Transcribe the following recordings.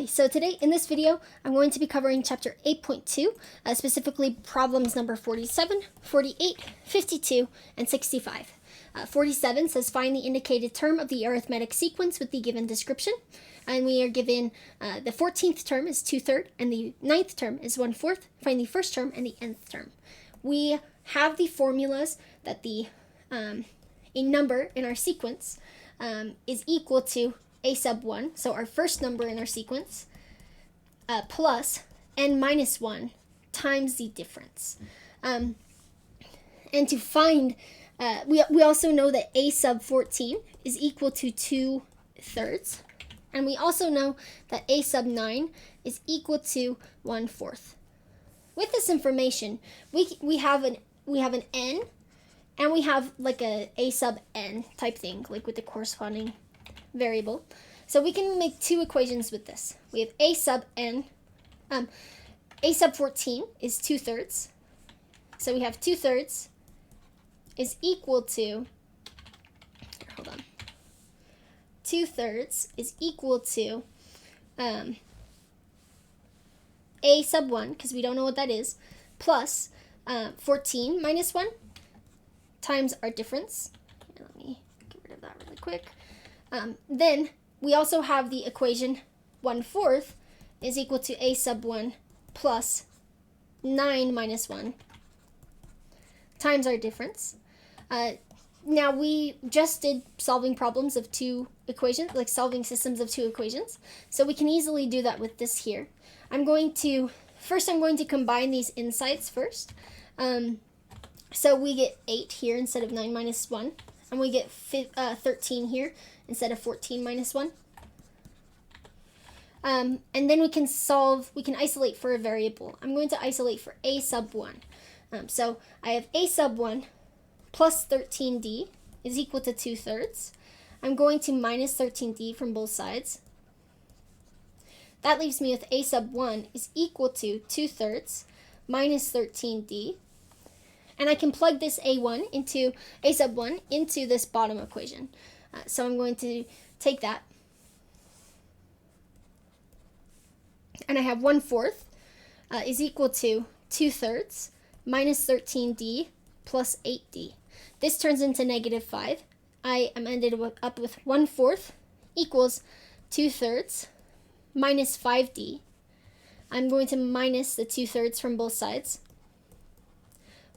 Hi, so today in this video, I'm going to be covering chapter 8.2, specifically problems number 47, 48, 52, and 65. 47 says find the indicated term of the arithmetic sequence with the given description. And we are given the 14th term is 2/3 and the 9th term is 1/4. Find the first term and the nth term. We have the formulas that a number in our sequence is equal to a sub 1, so our first number in our sequence, plus n minus 1 times the difference. And to find, we also know that a sub 14 is equal to 2/3. And we also know that a sub 9 is equal to 1/4. With this information, we have an n, and we have like a sub n type thing, like with the corresponding variable. So we can make two equations with this. We have a sub n, a sub 14 is 2/3. So we have 2/3 is equal to, hold on, 2/3 is equal to a sub 1, because we don't know what that is, plus 14 minus 1 times our difference. Here, let me get rid of that really quick. Then we also have the equation 1/4 is equal to a sub 1 plus 9 minus 1 times our difference. Now we just did solving problems of two equations, like solving systems of two equations. So we can easily do that with this here. I'm going to combine these insides first. So we get 8 here instead of 9 minus 1. And we get 13 here instead of 14 minus 1. And then we can isolate for a variable. I'm going to isolate for a sub 1. So I have a sub 1 plus 13d is equal to 2/3. I'm going to minus 13d from both sides. That leaves me with a sub 1 is equal to 2/3 minus 13d. And I can plug this a sub 1 into this bottom equation. So I'm going to take that. And I have 1/4 is equal to 2/3 minus 13d plus 8d. This turns into -5. I am ended up with 1/4 equals 2/3 minus 5d. I'm going to minus the 2/3 from both sides.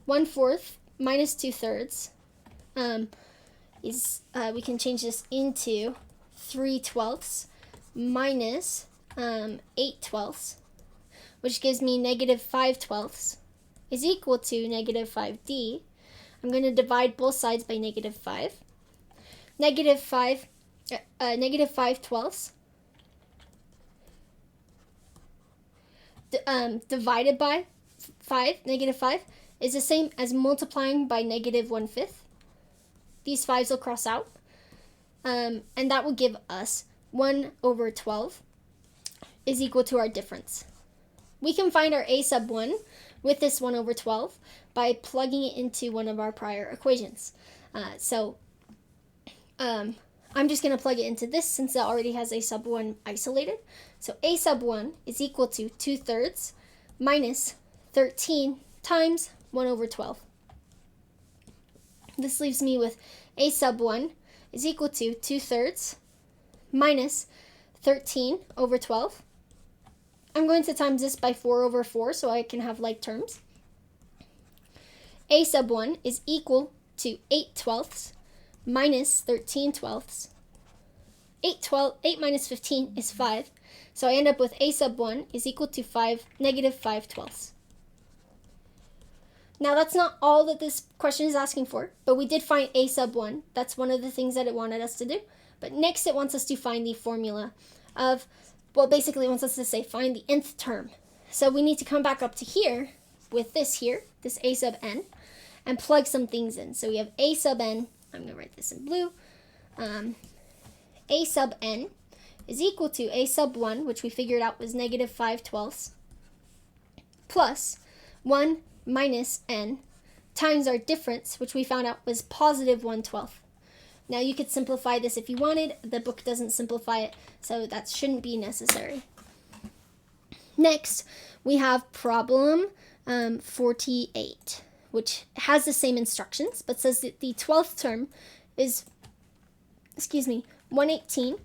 1/4 minus 2/3 is, we can change this into 3/12 minus 8/12, which gives me -5/12 is equal to -5d. I'm going to divide both sides by -5. -5/12 divided by 5, -5, is the same as multiplying by -1/5. These 5s will cross out, and that will give us 1/12 is equal to our difference. We can find our a sub 1 with this 1/12 by plugging it into one of our prior equations. I'm just going to plug it into this since it already has a sub 1 isolated. So a sub 1 is equal to 2/3 minus 13 times 1/12. This leaves me with a sub 1 is equal to 2/3 minus 13/12. I'm going to times this by 4/4 so I can have like terms. A sub 1 is equal to 8/12 minus 13/12. 8 minus 15 is 5. So I end up with a sub 1 is equal to -5/12. Now that's not all that this question is asking for, but we did find a sub 1. That's one of the things that it wanted us to do. But next it wants us to find the formula of, well, basically it wants us to say find the nth term. So we need to come back up to here with this here, this a sub n, and plug some things in. So we have a sub n, I'm going to write this in blue, a sub n is equal to a sub 1, which we figured out was -5/12, plus 1 minus n times our difference, which we found out was +1/12. Now you could simplify this if you wanted. The book doesn't simplify it, so that shouldn't be necessary. Next, we have problem 48, which has the same instructions, but says that the 12th term is, 118,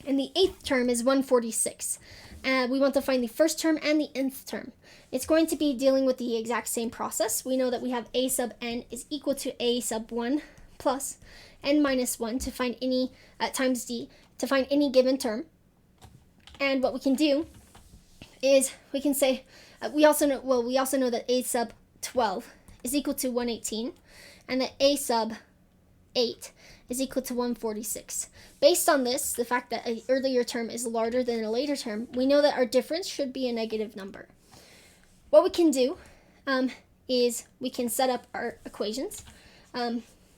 and the 8th term is 146. We want to find the first term and the nth term. It's going to be dealing with the exact same process. We know that we have a sub n is equal to a sub 1 plus n minus 1 to find any, times d, to find any given term. And what we can do is we can say, we also know that a sub 12 is equal to 118, and that a sub 8 is equal to 146. Based on this, the fact that an earlier term is larger than a later term, we know that our difference should be a negative number. What we can do is we can set up our equations.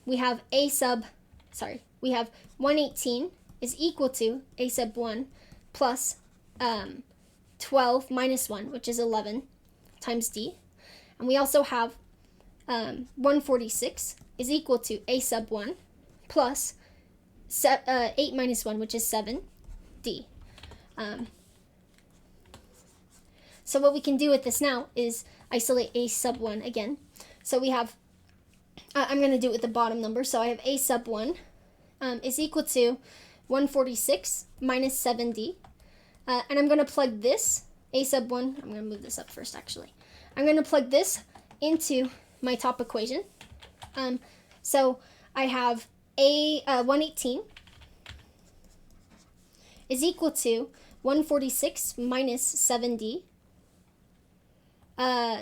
We have 118 is equal to a sub 1 plus 12 minus 1, which is 11, times d. And we also have 146 is equal to a sub 1 plus 8 minus 1, which is 7, d. So what we can do with this now is isolate a sub 1 again. So we have, I'm going to do it with the bottom number. So I have a sub 1 is equal to 146 minus 7d. And I'm going to plug this, a sub 1, I'm going to move this up first actually. I'm going to plug this into my top equation. So I have 118 is equal to 146 minus 7d.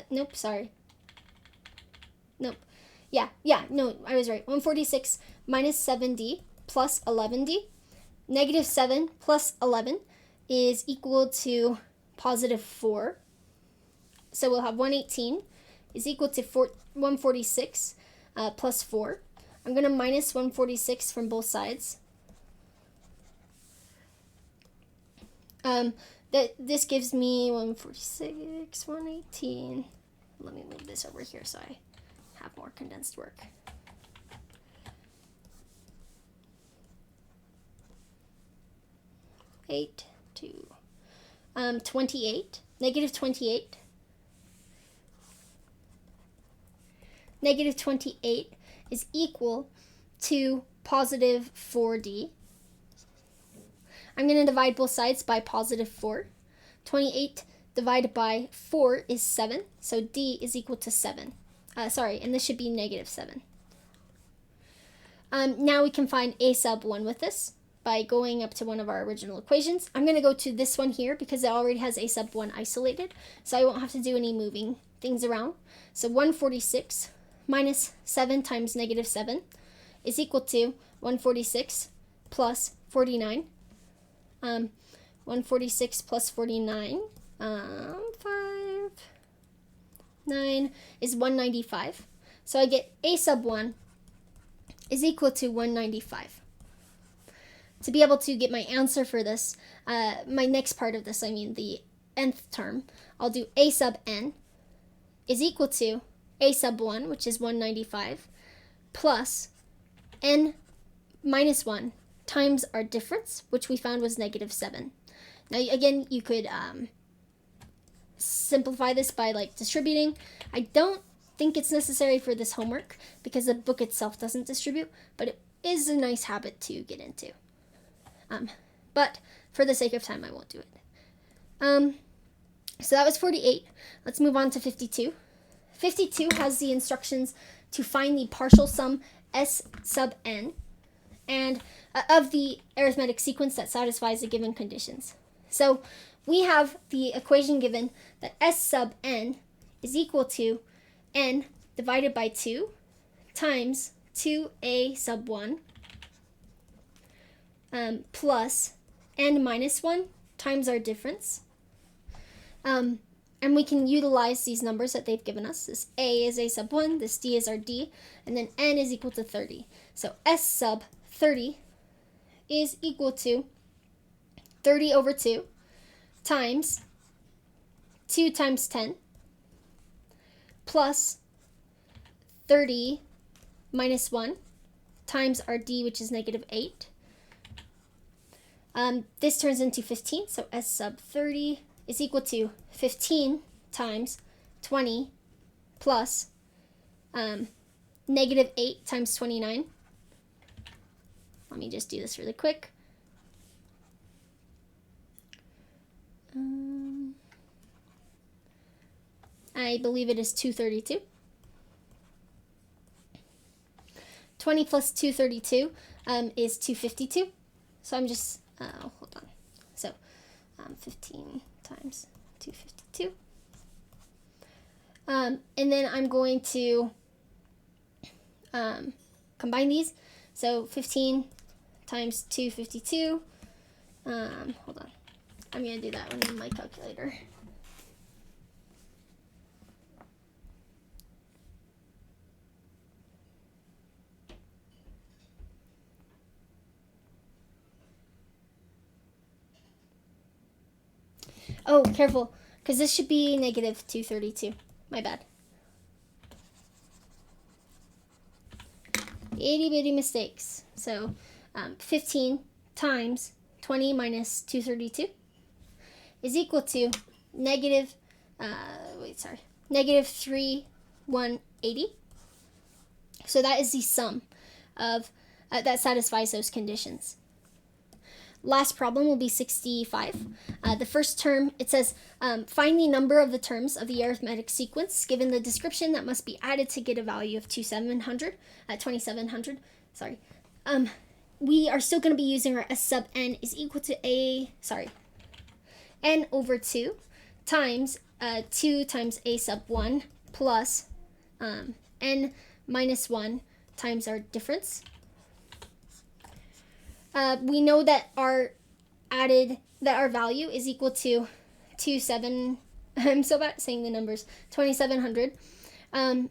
Nope, sorry. Nope. No, I was right. 146 minus 7d plus 11d. Negative 7 plus 11 is equal to positive 4. So we'll have 118 is equal to 146 plus 4. I'm going to minus 146 from both sides. This gives me 146, 118. Let me move this over here so I have more condensed work. Eight, 2, 28, negative 28. Negative 28 is equal to positive 4d. I'm going to divide both sides by positive 4. 28 divided by 4 is 7, so d is equal to 7. And this should be negative 7. Now we can find a sub 1 with this by going up to one of our original equations. I'm going to go to this one here because it already has a sub 1 isolated, so I won't have to do any moving things around. So 146 minus 7 times negative 7 is equal to 146 plus 49. 146 plus 49, 9 is 195. So I get a sub 1 is equal to 195. To be able to get my answer for this, my next part of this, the nth term, I'll do a sub n is equal to a sub 1, which is 195, plus n minus 1 times our difference, which we found was negative 7. Now, again, you could simplify this by distributing. I don't think it's necessary for this homework because the book itself doesn't distribute, but it is a nice habit to get into. But for the sake of time, I won't do it. So that was 48. Let's move on to 52. 52 has the instructions to find the partial sum s sub n and of the arithmetic sequence that satisfies the given conditions. So we have the equation given that s sub n is equal to n divided by 2 times 2a sub 1 plus n minus 1 times our difference. And we can utilize these numbers that they've given us. This a is a sub 1, this d is our d, and then n is equal to 30. So s sub 30 is equal to 30 over 2 times 2 times 10 plus 30 minus 1 times our d, which is negative 8. This turns into 15, so s sub 30 is equal to 15 times 20 plus negative 8 times 29. Let me just do this really quick. I believe it is 232. 20 plus 232 is 252. So I'm just, hold on. So 15 times 252. And then I'm going to combine these. So 15 times 252. Hold on. I'm going to do that one in my calculator. Oh, careful, because this should be negative 232. My bad. Itty bitty mistakes. So 15 times 20 minus 232 is equal to negative 3180. So that is the sum of that satisfies those conditions. Last problem will be 65. The first term, it says, find the number of the terms of the arithmetic sequence given the description that must be added to get a value of 2700. Sorry. We are still going to be using our S sub n is equal to n over 2 times 2 times a sub 1 plus n minus 1 times our difference. We know that our value is equal to 27. I'm so bad at saying the numbers. 2700.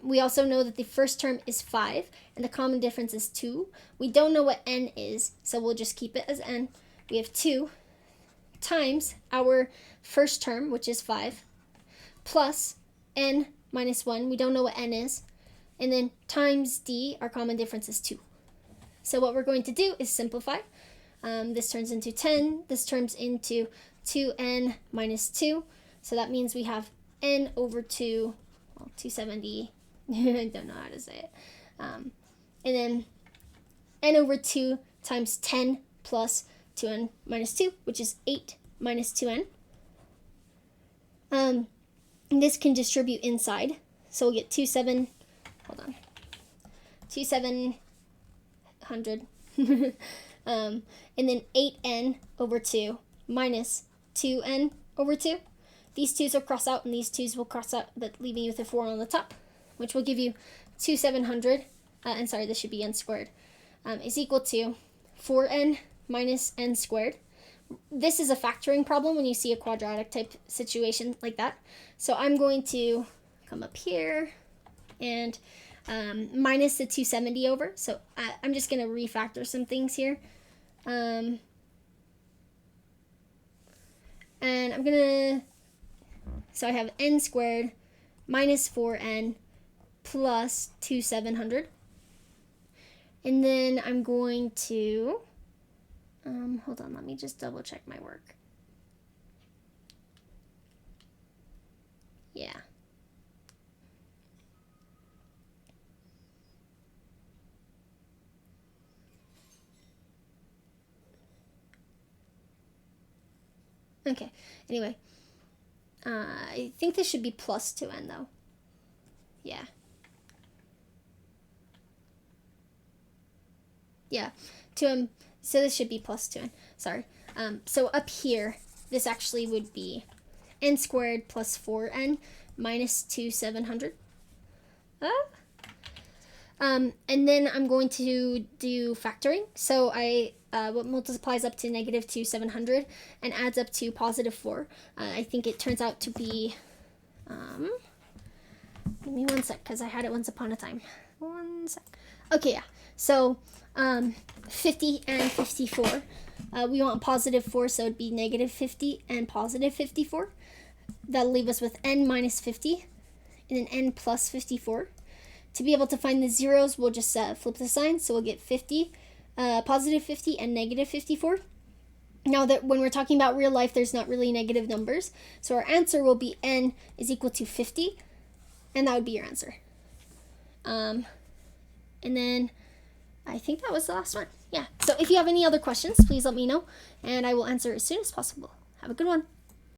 We also know that the first term is 5 and the common difference is 2. We don't know what n is, so we'll just keep it as n. We have 2 times our first term, which is 5, plus n minus 1. We don't know what n is. And then times d, our common difference is 2. So what we're going to do is simplify. This turns into 10. This turns into 2n minus 2. So that means we have n over 2, 270. I don't know how to say it. And then n over 2 times 10 plus 2n minus 2, which is 8 minus 2n. And this can distribute inside. So we'll get 2700. And then 8n over 2 minus 2n over 2. These 2's will cross out and these 2's will cross out, but leaving you with a 4 on the top, which will give you 2700. And sorry, this should be n squared, is equal to 4n minus n squared. This is a factoring problem when you see a quadratic type situation like that. So I'm going to come up here and minus the 270 over. So I'm just going to refactor some things here. And I'm going to, so I have n squared minus 4n plus 2700. And then I'm going to, hold on, let me just double check my work. Yeah. Okay, anyway, I think this should be plus 2n though. Yeah. Yeah, 2n, so this should be plus 2n, sorry. So up here, this actually would be n squared plus 4n minus 2700. And then I'm going to do factoring. So what multiplies up to negative 2700 and adds up to positive 4. I think it turns out to be, give me one sec, because I had it once upon a time. One sec. Okay, yeah. So 50 and 54. We want positive 4, so it'd be negative 50 and positive 54. That'll leave us with n minus 50 and then n plus 54. To be able to find the zeros, we'll just flip the sign. So we'll get 50, positive 50 and negative 54. Now that when we're talking about real life, there's not really negative numbers. So our answer will be n is equal to 50. And that would be your answer. And then I think that was the last one. Yeah. So if you have any other questions, please let me know. And I will answer as soon as possible. Have a good one.